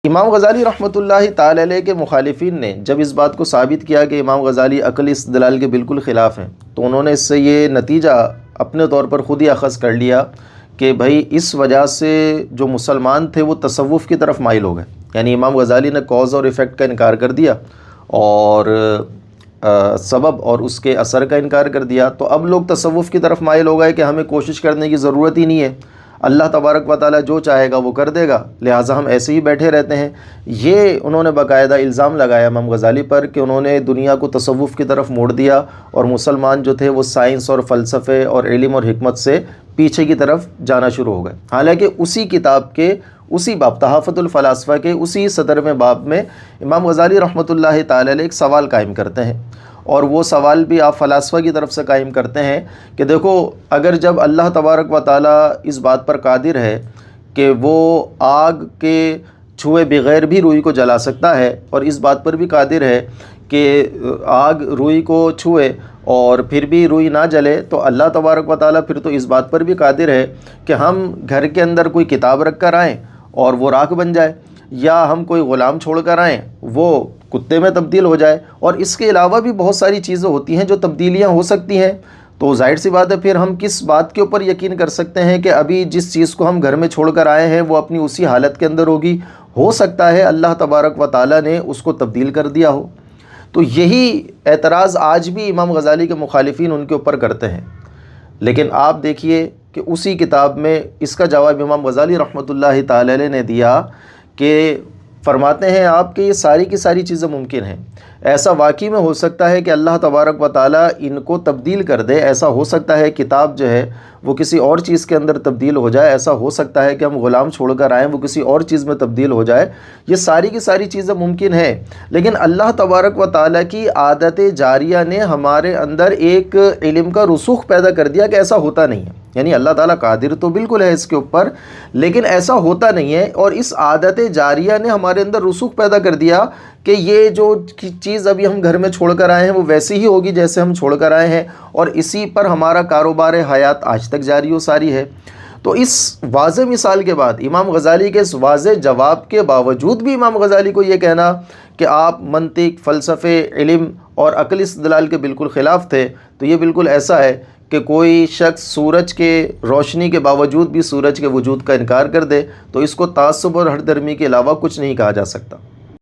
امام غزالی رحمۃ اللہ تعالی علیہ کے مخالفین نے جب اس بات کو ثابت کیا کہ امام غزالی عقلی استدلال کے بالکل خلاف ہیں، تو انہوں نے اس سے یہ نتیجہ اپنے طور پر خود ہی اخذ کر لیا کہ بھائی اس وجہ سے جو مسلمان تھے وہ تصوف کی طرف مائل ہو گئے، یعنی امام غزالی نے کاز اور ایفیکٹ کا انکار کر دیا اور سبب اور اس کے اثر کا انکار کر دیا، تو اب لوگ تصوف کی طرف مائل ہو گئے کہ ہمیں کوشش کرنے کی ضرورت ہی نہیں ہے، اللہ تبارک و تعالیٰ جو چاہے گا وہ کر دے گا، لہٰذا ہم ایسے ہی بیٹھے رہتے ہیں۔ یہ انہوں نے باقاعدہ الزام لگایا امام غزالی پر کہ انہوں نے دنیا کو تصوف کی طرف موڑ دیا اور مسلمان جو تھے وہ سائنس اور فلسفے اور علم اور حکمت سے پیچھے کی طرف جانا شروع ہو گئے۔ حالانکہ اسی کتاب کے اسی باب تحفۃ الفلاسفہ کے اسی صدر میں باب میں امام غزالی رحمۃ اللہ تعالی علیہ ایک سوال قائم کرتے ہیں، اور وہ سوال بھی آپ فلاسفہ کی طرف سے قائم کرتے ہیں کہ دیکھو، اگر جب اللہ تبارک و تعالیٰ اس بات پر قادر ہے کہ وہ آگ کے چھوئے بغیر بھی روئی کو جلا سکتا ہے، اور اس بات پر بھی قادر ہے کہ آگ روئی کو چھوئے اور پھر بھی روئی نہ جلے، تو اللہ تبارک و تعالیٰ پھر تو اس بات پر بھی قادر ہے کہ ہم گھر کے اندر کوئی کتاب رکھ کر آئیں اور وہ راکھ بن جائے، یا ہم کوئی غلام چھوڑ کر آئیں وہ کتے میں تبدیل ہو جائے، اور اس کے علاوہ بھی بہت ساری چیزیں ہوتی ہیں جو تبدیلیاں ہو سکتی ہیں۔ تو ظاہر سی بات ہے پھر ہم کس بات کے اوپر یقین کر سکتے ہیں کہ ابھی جس چیز کو ہم گھر میں چھوڑ کر آئے ہیں وہ اپنی اسی حالت کے اندر ہوگی؟ ہو سکتا ہے اللہ تبارک و تعالیٰ نے اس کو تبدیل کر دیا ہو۔ تو یہی اعتراض آج بھی امام غزالی کے مخالفین ان کے اوپر کرتے ہیں، لیکن آپ دیکھیے کہ اسی کتاب میں اس کا جواب امام غزالی رحمۃ اللہ تعالی علیہ نے دیا کہ فرماتے ہیں آپ کہ یہ ساری کی ساری چیزیں ممکن ہیں، ایسا واقعی میں ہو سکتا ہے کہ اللہ تبارک و تعالیٰ ان کو تبدیل کر دے، ایسا ہو سکتا ہے کتاب جو ہے وہ کسی اور چیز کے اندر تبدیل ہو جائے، ایسا ہو سکتا ہے کہ ہم غلام چھوڑ کر آئیں وہ کسی اور چیز میں تبدیل ہو جائے، یہ ساری کی ساری چیزیں ممکن ہیں، لیکن اللہ تبارک و تعالیٰ کی عادت جاریہ نے ہمارے اندر ایک علم کا رسوخ پیدا کر دیا کہ ایسا ہوتا نہیں ہے، یعنی اللہ تعالیٰ قادر تو بالکل ہے اس کے اوپر، لیکن ایسا ہوتا نہیں ہے، اور اس عادت جاریہ نے ہمارے اندر رسوخ پیدا کر دیا کہ یہ جو چیز ابھی ہم گھر میں چھوڑ کر آئے ہیں وہ ویسی ہی ہوگی جیسے ہم چھوڑ کر آئے ہیں، اور اسی پر ہمارا کاروبار حیات آج تک جاری و ساری ہے۔ تو اس واضح مثال کے بعد امام غزالی کے اس واضح جواب کے باوجود بھی امام غزالی کو یہ کہنا کہ آپ منطق، فلسفے، علم اور عقلی استدلال کے بالکل خلاف تھے، تو یہ بالکل ایسا ہے کہ کوئی شخص سورج کے روشنی کے باوجود بھی سورج کے وجود کا انکار کر دے، تو اس کو تعصب اور ہٹ درمی کے علاوہ کچھ نہیں کہا جا سکتا۔